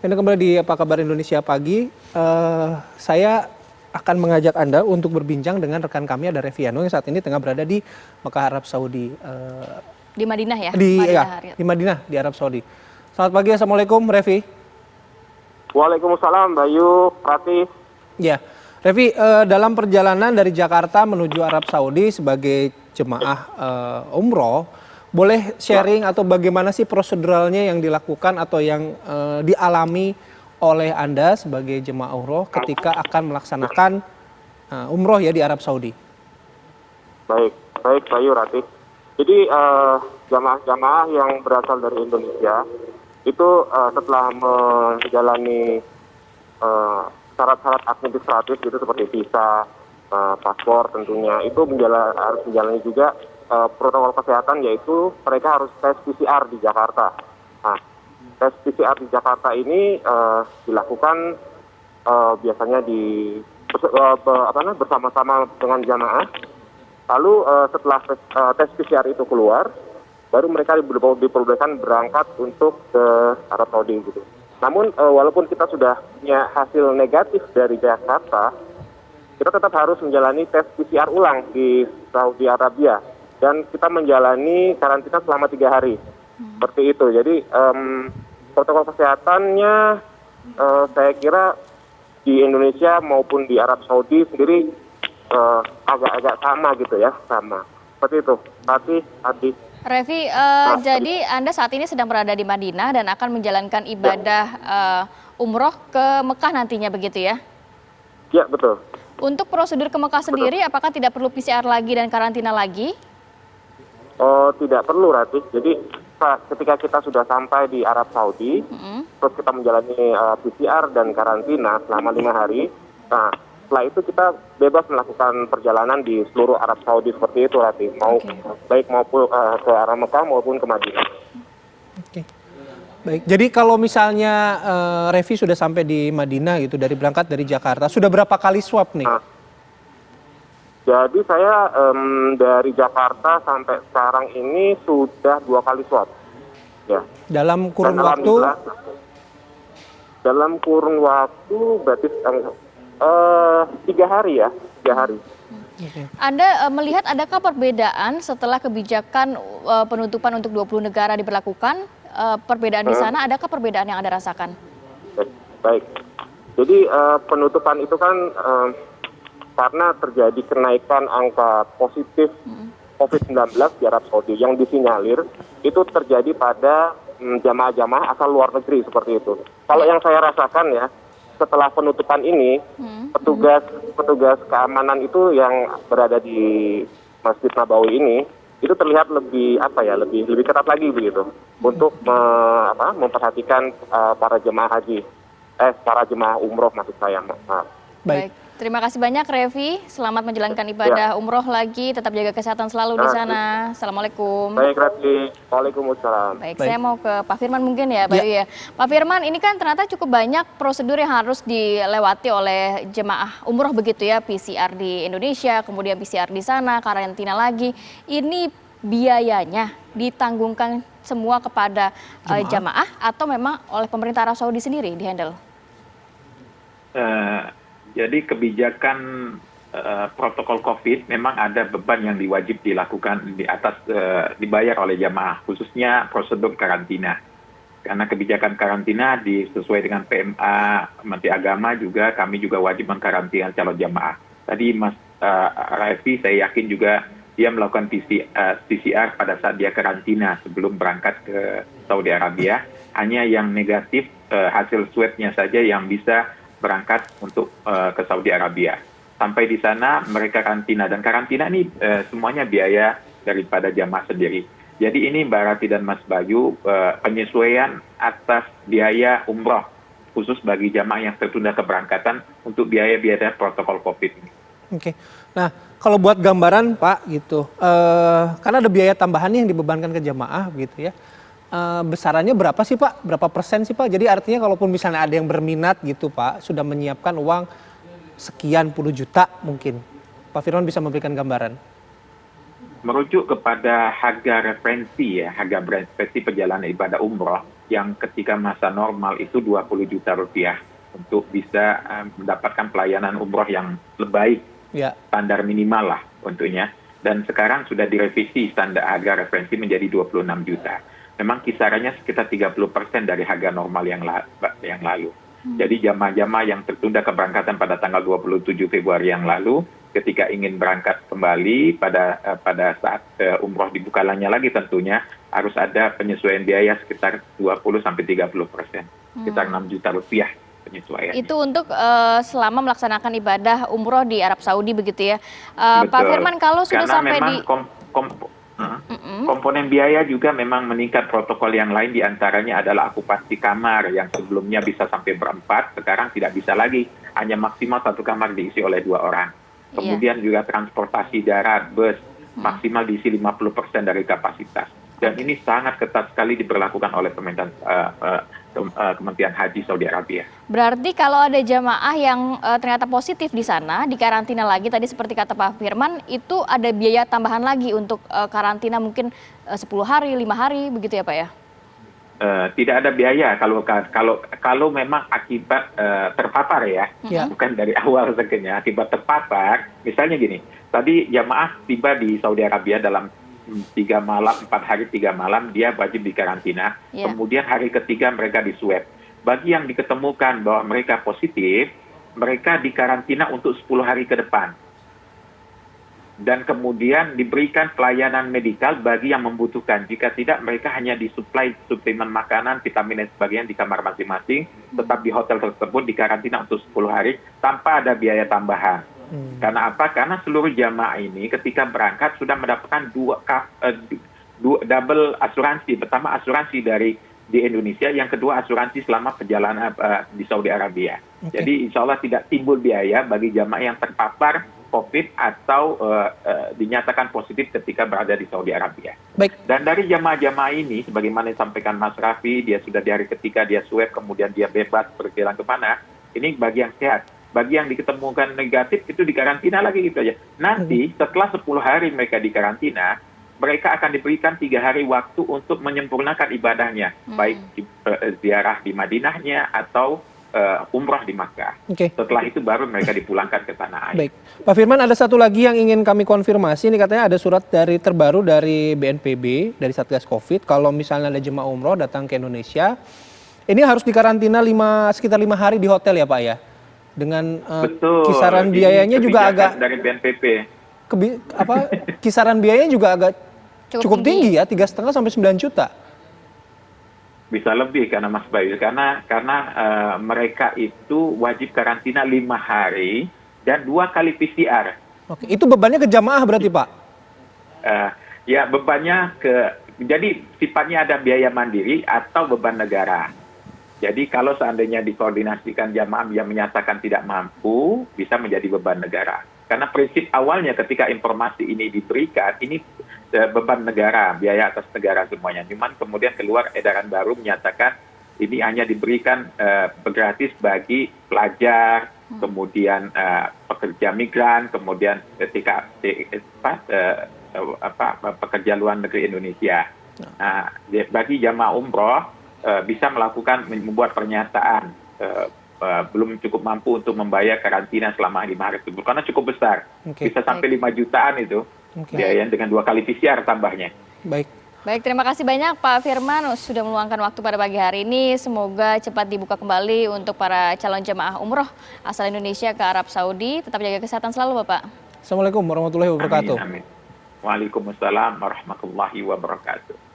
Anda kembali di Apa Kabar Indonesia Pagi. Saya akan mengajak Anda untuk berbincang dengan rekan kami, ada Reviano yang saat ini tengah berada di Mekah, Arab Saudi. Di Madinah ya? Di Madinah, di Arab Saudi. Selamat pagi, Assalamualaikum Revi. Waalaikumsalam, Bayu, Rati. Ya, Revi, dalam perjalanan dari Jakarta menuju Arab Saudi sebagai jemaah umroh, boleh sharing atau bagaimana sih proseduralnya yang dilakukan atau yang dialami oleh Anda sebagai jemaah umroh ketika akan melaksanakan umroh ya di Arab Saudi? Baik Bayu, Rati. Jadi jamaah-jamaah yang berasal dari Indonesia itu setelah menjalani syarat-syarat administratif gitu seperti visa, paspor tentunya, itu harus menjalani juga protokol kesehatan, yaitu mereka harus tes PCR di Jakarta. Nah, tes PCR di Jakarta ini dilakukan biasanya bersama-sama dengan jamaah. Lalu setelah tes PCR itu keluar, baru mereka diperbolehkan berangkat untuk ke Arab Saudi gitu. Namun walaupun kita sudah punya hasil negatif dari Jakarta, kita tetap harus menjalani tes PCR ulang di Saudi Arabia. Dan kita menjalani karantina selama 3 hari. Seperti itu. Jadi protokol kesehatannya saya kira di Indonesia maupun di Arab Saudi sendiri agak-agak sama gitu ya. Sama. Seperti itu. Adi. Revi, jadi Anda saat ini sedang berada di Madinah dan akan menjalankan ibadah umroh ke Mekah nantinya begitu ya? Ya, betul. Untuk prosedur ke Mekah sendiri, apakah tidak perlu PCR lagi dan karantina lagi? Oh, tidak perlu, Rati. Jadi ketika kita sudah sampai di Arab Saudi, terus kita menjalani PCR dan karantina selama 5 hari. Nah, setelah itu kita bebas melakukan perjalanan di seluruh Arab Saudi seperti itu, Rati. Baik maupun ke arah Mekah maupun ke Madinah. Oke. Baik. Jadi kalau misalnya Revi sudah sampai di Madinah gitu, berangkat dari Jakarta, sudah berapa kali swab nih? Jadi saya dari Jakarta sampai sekarang ini sudah 2 kali swab. Ya. Dalam kurun waktu? Dalam kurun waktu berarti 3 hari ya, 3 hari. Anda melihat adakah perbedaan setelah kebijakan penutupan untuk 20 negara diberlakukan? Perbedaan di sana, adakah perbedaan yang Anda rasakan? Baik. Jadi penutupan itu kan karena terjadi kenaikan angka positif COVID-19 di Arab Saudi yang disinyalir itu terjadi pada jamaah-jamaah asal luar negeri seperti itu. Kalau yang saya rasakan ya, setelah penutupan ini, petugas keamanan itu yang berada di Masjid Nabawi ini itu terlihat lebih lebih ketat lagi begitu untuk memperhatikan para jemaah umroh maksud saya. Baik. Terima kasih banyak Revi, selamat menjalankan ibadah umroh lagi, tetap jaga kesehatan selalu di sana. Assalamualaikum. Baik Revi, waalaikumsalam. Baik, saya mau ke Pak Firman mungkin ya Bayu ya. Pak Firman, ini kan ternyata cukup banyak prosedur yang harus dilewati oleh jemaah umroh begitu ya, PCR di Indonesia, kemudian PCR di sana, karantina lagi. Ini biayanya ditanggungkan semua kepada jamaah atau memang oleh pemerintah Arab Saudi sendiri dihandle? Jadi kebijakan protokol COVID memang ada beban yang diwajib dilakukan dibayar oleh jamaah, khususnya prosedur karantina. Karena kebijakan karantina sesuai dengan PMA Menteri Agama juga kami juga wajib mengkarantina calon jamaah. Tadi Mas Revi saya yakin juga dia melakukan PCR pada saat dia karantina sebelum berangkat ke Saudi Arabia. Hanya yang negatif hasil swabnya saja yang bisa berangkat untuk ke Saudi Arabia. Sampai di sana mereka karantina, dan karantina ini semuanya biaya daripada jamaah sendiri. Jadi ini Mbak Rati dan Mas Bayu, penyesuaian atas biaya umroh khusus bagi jamaah yang tertunda keberangkatan untuk biaya-biaya protokol COVID ini. Oke. Nah, kalau buat gambaran Pak gitu, karena ada biaya tambahan yang dibebankan ke jamaah gitu ya. Besarannya berapa sih Pak? Berapa persen sih Pak? Jadi artinya kalaupun misalnya ada yang berminat gitu Pak, sudah menyiapkan uang sekian puluh juta mungkin. Pak Firman bisa memberikan gambaran. Merujuk kepada harga referensi ya, harga referensi perjalanan ibadah umroh, yang ketika masa normal itu 20 juta rupiah untuk bisa mendapatkan pelayanan umroh yang lebih baik, Ya. standar minimal lah tentunya. Dan sekarang sudah direvisi standar harga referensi menjadi 26 juta. Memang kisarannya sekitar 30% dari harga normal yang lalu. Jadi jamaah-jamaah yang tertunda keberangkatan pada tanggal 27 Februari yang lalu, ketika ingin berangkat kembali pada saat umroh dibuka lagi tentunya harus ada penyesuaian biaya sekitar 20-30%, sekitar 6 juta rupiah penyesuaian. Itu untuk selama melaksanakan ibadah umroh di Arab Saudi begitu ya. Pak Betul. Firman, kalau sudah Karena sampai memang komponen biaya juga memang meningkat. Protokol yang lain diantaranya adalah okupansi kamar yang sebelumnya bisa sampai berempat, sekarang tidak bisa lagi, hanya maksimal satu kamar diisi oleh 2 orang. Kemudian juga transportasi darat, bus, maksimal diisi 50% dari kapasitas. Dan ini sangat ketat sekali diberlakukan oleh Kementerian Haji Saudi Arabia. Berarti kalau ada jamaah yang ternyata positif di sana, dikarantina lagi tadi seperti kata Pak Firman, itu ada biaya tambahan lagi untuk karantina mungkin 10 hari, 5 hari, begitu ya Pak ya? Tidak ada biaya kalau memang akibat terpapar ya, bukan dari awal sebenarnya, akibat terpapar. Misalnya gini, tadi jamaah tiba di Saudi Arabia dalam 3 malam, 4 hari 3 malam, dia wajib dikarantina. Kemudian hari ketiga mereka diswab. Bagi yang diketemukan bahwa mereka positif, mereka dikarantina untuk 10 hari ke depan. Dan kemudian diberikan pelayanan medikal bagi yang membutuhkan. Jika tidak, mereka hanya disuplai suplemen makanan, vitamin dan sebagainya di kamar masing-masing, tetap di hotel tersebut dikarantina untuk 10 hari tanpa ada biaya tambahan. Karena apa? Karena seluruh jamaah ini ketika berangkat sudah mendapatkan double asuransi. Pertama asuransi di Indonesia, yang kedua asuransi selama perjalanan di Saudi Arabia. Jadi insya Allah tidak timbul biaya bagi jamaah yang terpapar COVID atau dinyatakan positif ketika berada di Saudi Arabia. Baik. Dan dari jamaah-jamaah ini, sebagaimana disampaikan Mas Raffi, dia sudah di hari ketiga dia swab, kemudian dia bebas berjalan kemana. Ini bagi yang sehat. Bagi yang diketemukan negatif itu dikarantina lagi gitu aja. Nanti setelah 10 hari mereka dikarantina, mereka akan diberikan 3 hari waktu untuk menyempurnakan ibadahnya, baik ziarah di Madinahnya atau umrah di Makkah. Setelah itu baru mereka dipulangkan ke tanah air. Baik, Pak Firman, ada satu lagi yang ingin kami konfirmasi. Ini katanya ada surat terbaru dari BNPB, dari Satgas Covid. Kalau misalnya ada jemaah umroh datang ke Indonesia, ini harus dikarantina sekitar 5 hari di hotel ya Pak ya? Dengan kisaran biayanya juga agak dari BNPB. Kisaran biayanya juga agak cukup tinggi ya, 3,5 sampai 9 juta. Bisa lebih karena Mas Bayu, karena mereka itu wajib karantina 5 hari dan 2 kali PCR. Oke, itu bebannya ke jamaah berarti Pak? Ya bebannya jadi sifatnya ada biaya mandiri atau beban negara. Jadi kalau seandainya dikoordinasikan jamaah yang menyatakan tidak mampu, bisa menjadi beban negara. Karena prinsip awalnya ketika informasi ini diberikan, ini beban negara, biaya atas negara semuanya. Cuman kemudian keluar edaran baru menyatakan ini hanya diberikan gratis bagi pelajar, kemudian pekerja migran, kemudian pekerja luar negeri Indonesia. Nah, bagi jamaah umroh, bisa membuat pernyataan belum cukup mampu untuk membayar karantina selama 5 hari tersebut karena cukup besar, bisa sampai 5 jutaan itu biaya dengan 2 kali PCR tambahnya. Baik, terima kasih banyak Pak Firman sudah meluangkan waktu pada pagi hari ini. Semoga cepat dibuka kembali untuk para calon jemaah umroh asal Indonesia ke Arab Saudi. Tetap jaga kesehatan selalu Bapak. Assalamualaikum warahmatullahi wabarakatuh. Amin. Waalaikumsalam warahmatullahi wabarakatuh.